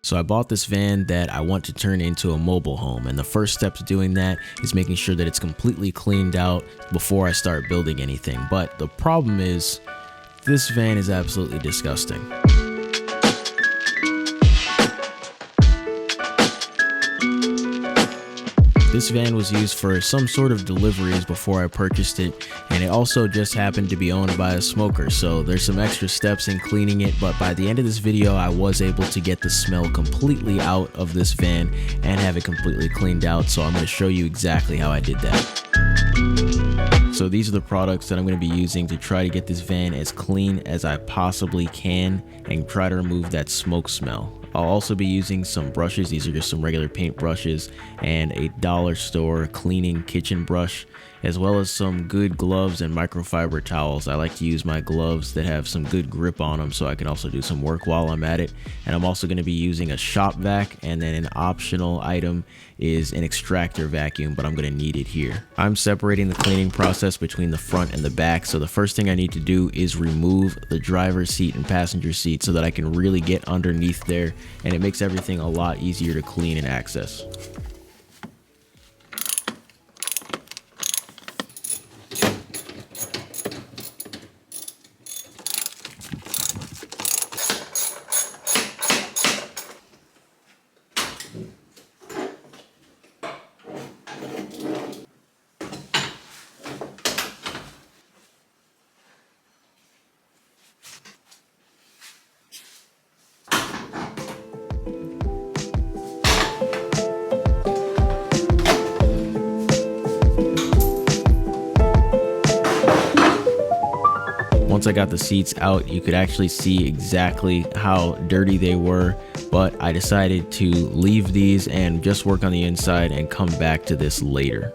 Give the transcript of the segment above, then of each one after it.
So I bought this van that I want to turn into a mobile home, and the first step to doing that is making sure that it's completely cleaned out before I start building anything. But the problem is, this van is absolutely disgusting. This van was used for some sort of deliveries before I purchased it, and it also just happened to be owned by a smoker, so there's some extra steps in cleaning it, but by the end of this video I was able to get the smell completely out of this van and have it completely cleaned out, so I'm going to show you exactly how I did that. So these are the products that I'm going to be using to try to get this van as clean as I possibly can and try to remove that smoke smell. I'll also be using some brushes. These are just some regular paint brushes and a dollar store cleaning kitchen brush, as well as some good gloves and microfiber towels. I like to use my gloves that have some good grip on them so I can also do some work while I'm at it. And I'm also going to be using a shop vac, and then an optional item is an extractor vacuum, but I'm going to need it here. I'm separating the cleaning process between the front and the back, so the first thing I need to do is remove the driver's seat and passenger seat so that I can really get underneath there, and it makes everything a lot easier to clean and access. Once I got the seats out, you could actually see exactly how dirty they were, but I decided to leave these and just work on the inside and come back to this later.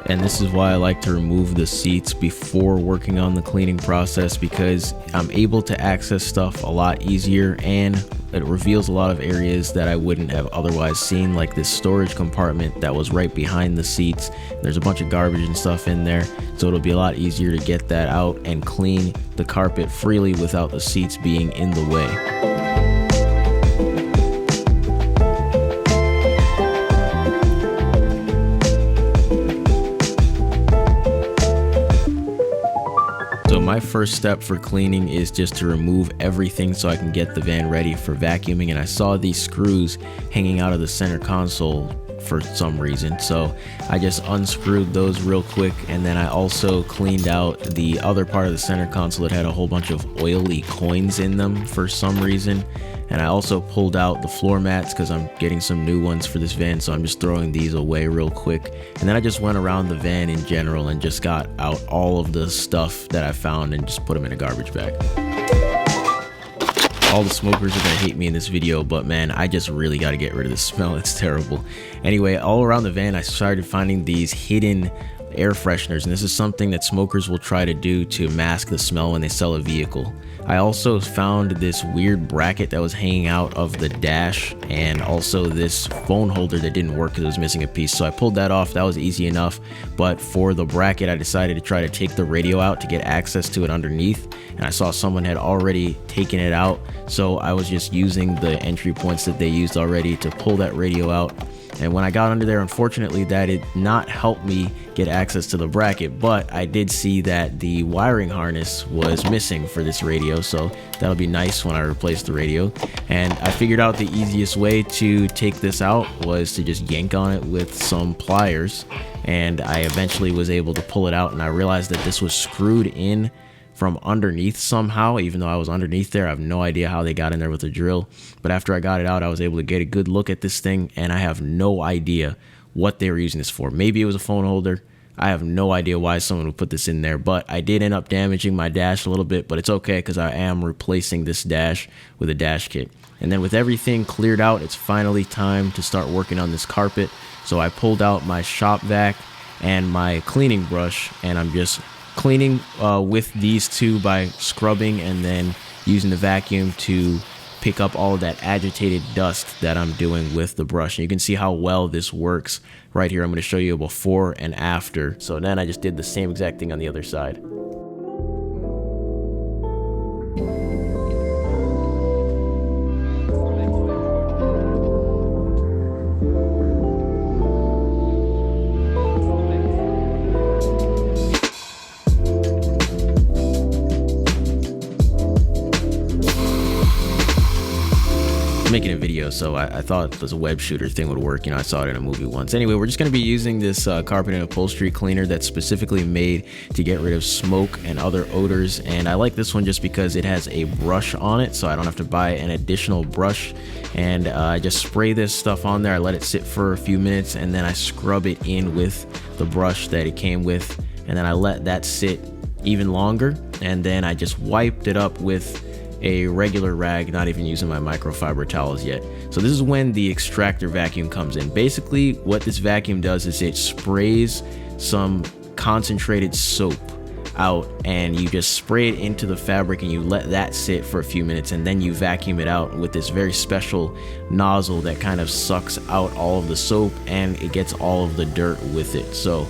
And this is why I like to remove the seats before working on the cleaning process, because I'm able to access stuff a lot easier, and it reveals a lot of areas that I wouldn't have otherwise seen, like this storage compartment that was right behind the seats. There's a bunch of garbage and stuff in there, so it'll be a lot easier to get that out and clean the carpet freely without the seats being in the way. So my first step for cleaning is just to remove everything so I can get the van ready for vacuuming, and I saw these screws hanging out of the center console for some reason, so I just unscrewed those real quick, and then I also cleaned out the other part of the center console that had a whole bunch of oily coins in them for some reason. And I also pulled out the floor mats because I'm getting some new ones for this van, so I'm just throwing these away real quick. And then I just went around the van in general and just got out all of the stuff that I found and just put them in a garbage bag. All the smokers are gonna hate me in this video, but man, I just really gotta get rid of the smell. It's terrible. Anyway, all around the van I started finding these hidden air fresheners, and this is something that smokers will try to do to mask the smell when they sell a vehicle. I also found this weird bracket that was hanging out of the dash, and also this phone holder that didn't work because it was missing a piece, so I pulled that off. That was easy enough. But for the bracket, I decided to try to take the radio out to get access to it underneath, and I saw someone had already taken it out, so I was just using the entry points that they used already to pull that radio out. And when I got under there, unfortunately, that did not help me get access to the bracket, but I did see that the wiring harness was missing for this radio, so that'll be nice when I replace the radio. And I figured out the easiest way to take this out was to just yank on it with some pliers, and I eventually was able to pull it out, and I realized that this was screwed in from underneath somehow. Even though I was underneath there, I have no idea how they got in there with a drill, but after I got it out, I was able to get a good look at this thing, and I have no idea what they were using this for. Maybe it was a phone holder. I have no idea why someone would put this in there, but I did end up damaging my dash a little bit, but it's okay because I am replacing this dash with a dash kit. And then with everything cleared out, it's finally time to start working on this carpet. So I pulled out my shop vac and my cleaning brush, and I'm just cleaning with these two by scrubbing and then using the vacuum to pick up all of that agitated dust that I'm doing with the brush. And you can see how well this works right here. I'm going to show you a before and after. So then I just did the same exact thing on the other side. was making a video, so I thought this web shooter thing would work. You know, I saw it in a movie once. Anyway, we're just going to be using this carpet and upholstery cleaner that's specifically made to get rid of smoke and other odors. And I like this one just because it has a brush on it, so I don't have to buy an additional brush. And I just spray this stuff on there. I let it sit for a few minutes, and then I scrub it in with the brush that it came with. And then I let that sit even longer, and then I just wiped it up with a regular rag, not even using my microfiber towels yet. So this is when the extractor vacuum comes in. Basically what this vacuum does is it sprays some concentrated soap out, and you just spray it into the fabric and you let that sit for a few minutes, and then you vacuum it out with this very special nozzle that kind of sucks out all of the soap and it gets all of the dirt with it. So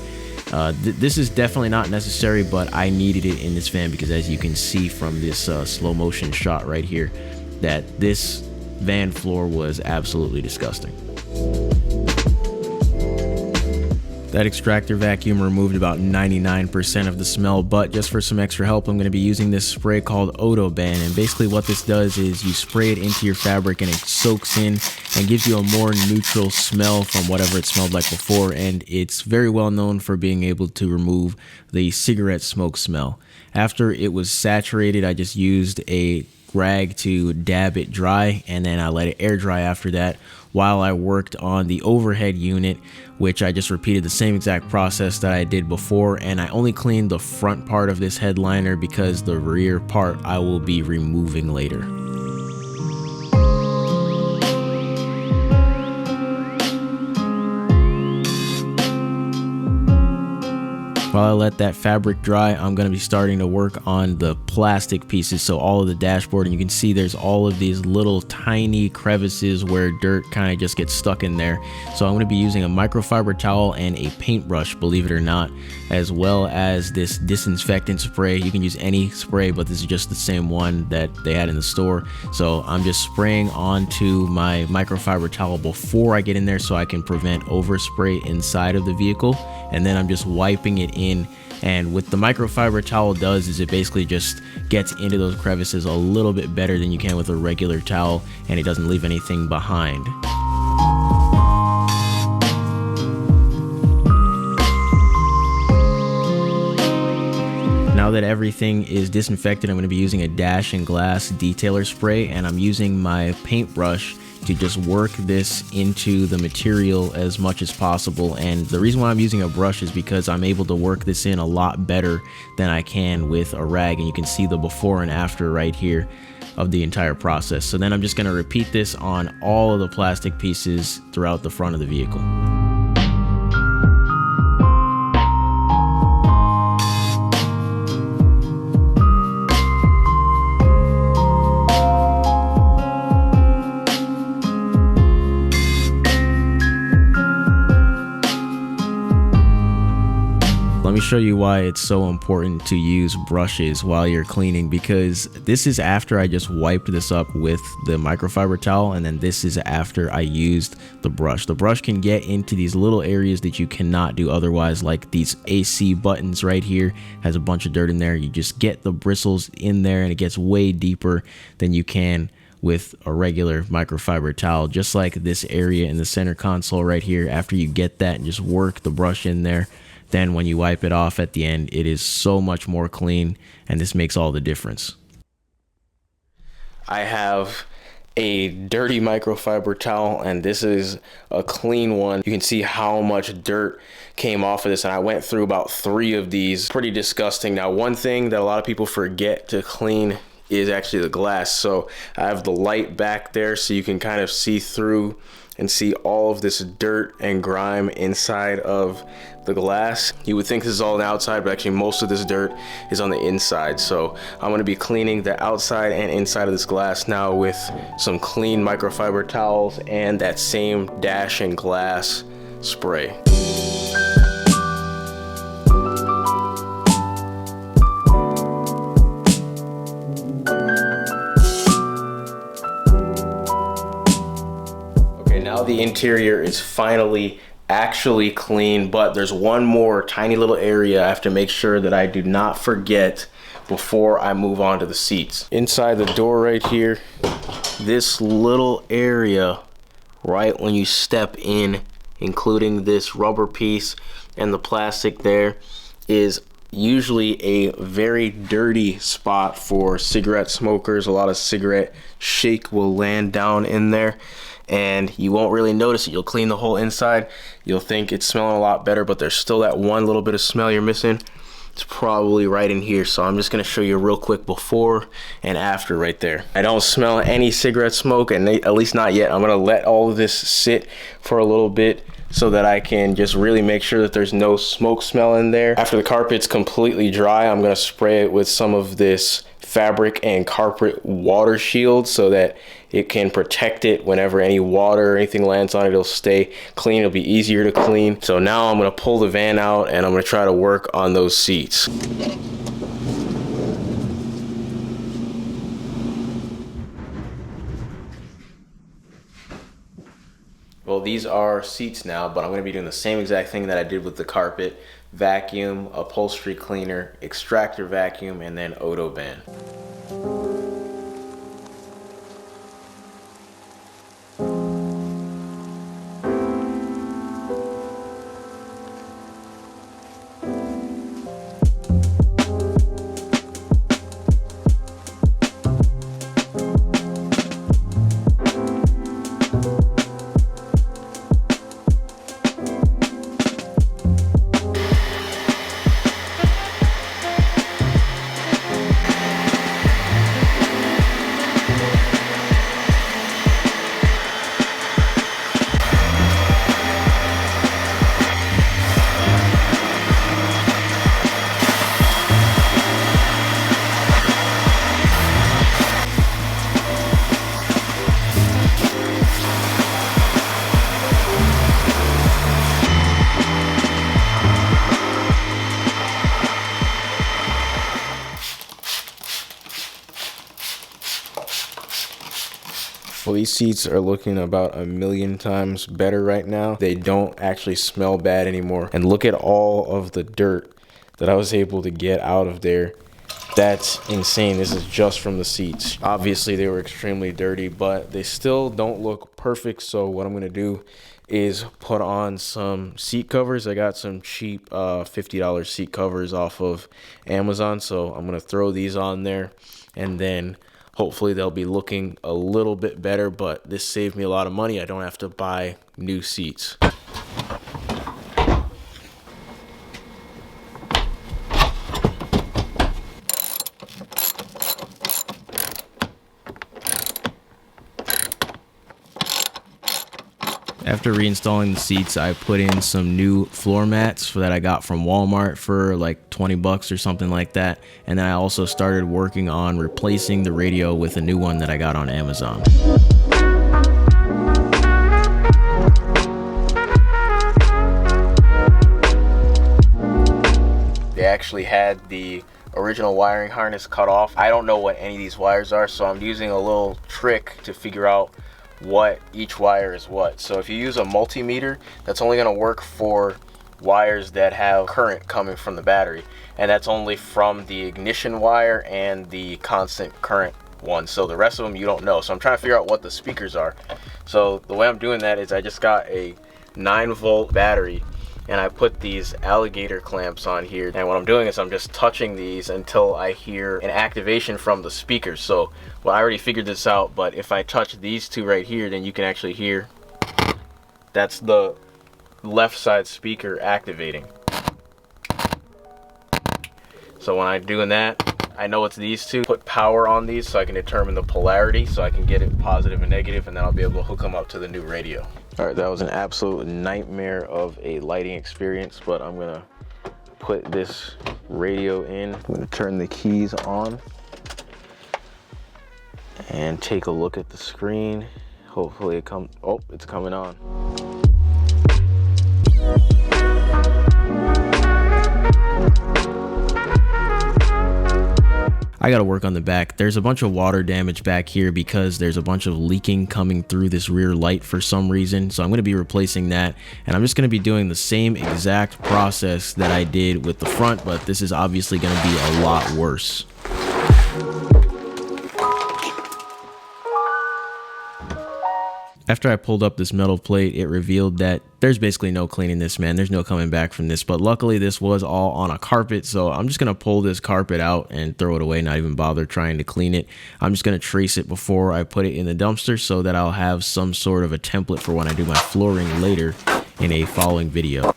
this is definitely not necessary, but I needed it in this van because, as you can see from this slow motion shot right here, that this van floor was absolutely disgusting. That extractor vacuum removed about 99% of the smell, but just for some extra help, I'm going to be using this spray called Odoban. And basically what this does is you spray it into your fabric and it soaks in and gives you a more neutral smell from whatever it smelled like before. And it's very well known for being able to remove the cigarette smoke smell. After it was saturated, I just used a rag to dab it dry, and then I let it air dry after that while I worked on the overhead unit, which I just repeated the same exact process that I did before. And I only cleaned the front part of this headliner because the rear part I will be removing later. While I let that fabric dry, I'm going to be starting to work on the plastic pieces, so all of the dashboard. And you can see there's all of these little tiny crevices where dirt kind of just gets stuck in there. So I'm going to be using a microfiber towel and a paintbrush, believe it or not, as well as this disinfectant spray. You can use any spray, but this is just the same one that they had in the store. So I'm just spraying onto my microfiber towel before I get in there so I can prevent overspray inside of the vehicle. And then I'm just wiping it in. And what the microfiber towel does is it basically just gets into those crevices a little bit better than you can with a regular towel, and it doesn't leave anything behind. Now that everything is disinfected, I'm going to be using a Dash and Glass detailer spray, and I'm using my paintbrush to just work this into the material as much as possible. And the reason why I'm using a brush is because I'm able to work this in a lot better than I can with a rag, and you can see the before and after right here of the entire process. So then I'm just going to repeat this on all of the plastic pieces throughout the front of the vehicle. Let me show you why it's so important to use brushes while you're cleaning, because this is after I just wiped this up with the microfiber towel, and then this is after I used the brush. The brush can get into these little areas that you cannot do otherwise, like these AC buttons right here has a bunch of dirt in there. You just get the bristles in there and it gets way deeper than you can with a regular microfiber towel. Just like this area in the center console right here, after you get that and just work the brush in there, then when you wipe it off at the end, it is so much more clean, and this makes all the difference. I have a dirty microfiber towel, and this is a clean one. You can see how much dirt came off of this, and I went through about 3 of these. Pretty disgusting. Now, one thing that a lot of people forget to clean is actually the glass. So I have the light back there so you can kind of see through and see all of this dirt and grime inside of the glass. You would think this is all on the outside, but actually most of this dirt is on the inside. So I'm going to be cleaning the outside and inside of this glass now with some clean microfiber towels and that same Dash and Glass spray. Now the interior is finally actually clean, but there's one more tiny little area I have to make sure that I do not forget before I move on to the seats. Inside the door right here, this little area right when you step in, including this rubber piece and the plastic there, is usually a very dirty spot for cigarette smokers. A lot of cigarette shake will land down in there and you won't really notice it. You'll clean the whole inside, you'll think it's smelling a lot better, but there's still that one little bit of smell you're missing. It's probably right in here. So I'm just gonna show you real quick before and after right there. I don't smell any cigarette smoke, and at least not yet. I'm gonna let all of this sit for a little bit so that I can just really make sure that there's no smoke smell in there. After the carpet's completely dry, I'm gonna spray it with some of this fabric and carpet water shield so that it can protect it whenever any water or anything lands on it. It'll stay clean, it'll be easier to clean. So now I'm gonna pull the van out and I'm gonna try to work on those seats. Well, these are seats now, but I'm gonna be doing the same exact thing that I did with the carpet. Vacuum, upholstery cleaner, extractor vacuum, and then Odoban. Well, these seats are looking about 1,000,000 times better right now. They don't actually smell bad anymore. And look at all of the dirt that I was able to get out of there. That's insane. This is just from the seats. Obviously, they were extremely dirty, but they still don't look perfect. So what I'm gonna do is put on some seat covers. I got some cheap $50 seat covers off of Amazon. So I'm gonna throw these on there and then hopefully they'll be looking a little bit better, but this saved me a lot of money. I don't have to buy new seats. After reinstalling the seats, I put in some new floor mats that I got from Walmart for like 20 bucks or something like that. And then I also started working on replacing the radio with a new one that I got on Amazon. They actually had the original wiring harness cut off. I don't know what any of these wires are, so I'm using a little trick to figure out what each wire is what. So if you use a multimeter, that's only going to work for wires that have current coming from the battery, and that's only from the ignition wire and the constant current one. So the rest of them you don't know. So I'm trying to figure out what the speakers are. So the way I'm doing that is I just got a 9-volt battery and I put these alligator clamps on here, and what I'm doing is I'm just touching these until I hear an activation from the speakers. So well, I already figured this out, but if I touch these two right here, then you can actually hear that's the left side speaker activating. So when I'm doing that, I know it's these two. Put power on these so I can determine the polarity, so I can get it positive and negative, and then I'll be able to hook them up to the new radio. All right, that was an absolute nightmare of a lighting experience, but I'm gonna put this radio in. I'm gonna turn the keys on and take a look at the screen. Hopefully it comes, oh, it's coming on. I gotta work on the back. There's a bunch of water damage back here because there's a bunch of leaking coming through this rear light for some reason. So I'm gonna be replacing that, and I'm just gonna be doing the same exact process that I did with the front, but this is obviously gonna be a lot worse. After I pulled up this metal plate, it revealed that there's basically no cleaning this, man. There's no coming back from this. But luckily, this was all on a carpet, so I'm just going to pull this carpet out and throw it away, not even bother trying to clean it. I'm just going to trace it before I put it in the dumpster so that I'll have some sort of a template for when I do my flooring later in a following video.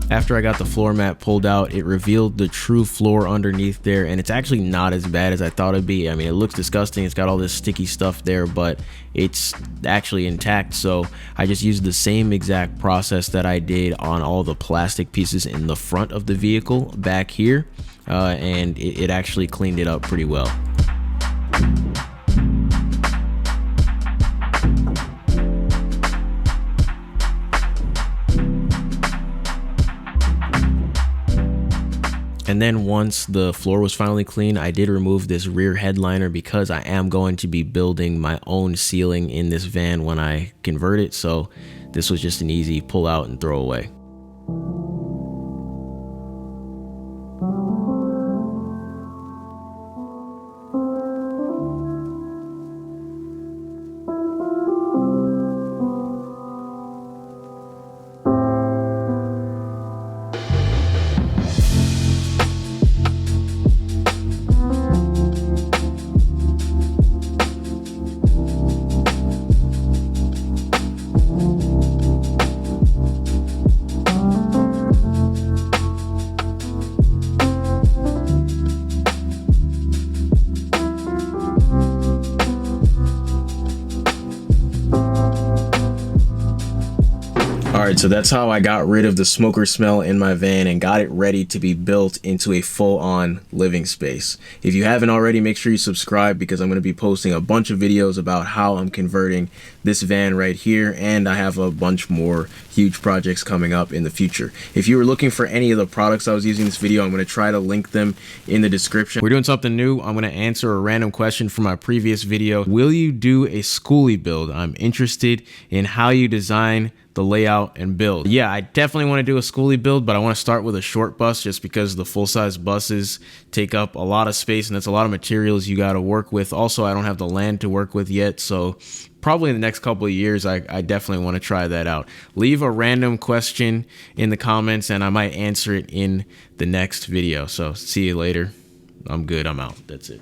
After I got the floor mat pulled out, it revealed the true floor underneath there, and it's actually not as bad as I thought it'd be. I mean, it looks disgusting. It's got all this sticky stuff there, but it's actually intact. So I just used the same exact process that I did on all the plastic pieces in the front of the vehicle back here, and it actually cleaned it up pretty well. And then once the floor was finally clean, I did remove this rear headliner because I am going to be building my own ceiling in this van when I convert it. So this was just an easy pull out and throw away. Alright, so that's how I got rid of the smoker smell in my van and got it ready to be built into a full-on living space. If you haven't already, make sure you subscribe because I'm going to be posting a bunch of videos about how I'm converting this van right here, and I have a bunch more huge projects coming up in the future. If you were looking for any of the products I was using in this video, I'm going to try to link them in the description. We're doing something new. I'm going to answer a random question from my previous video. Will you do a schoolie build? I'm interested in how you design the layout and build. Yeah, I definitely want to do a schoolie build, but I want to start with a short bus just because the full-size buses take up a lot of space and that's a lot of materials you got to work with. Also, I don't have the land to work with yet, so probably in the next couple of years, I definitely want to try that out. Leave a random question in the comments and I might answer it in the next video. So see you later. I'm good. I'm out. That's it.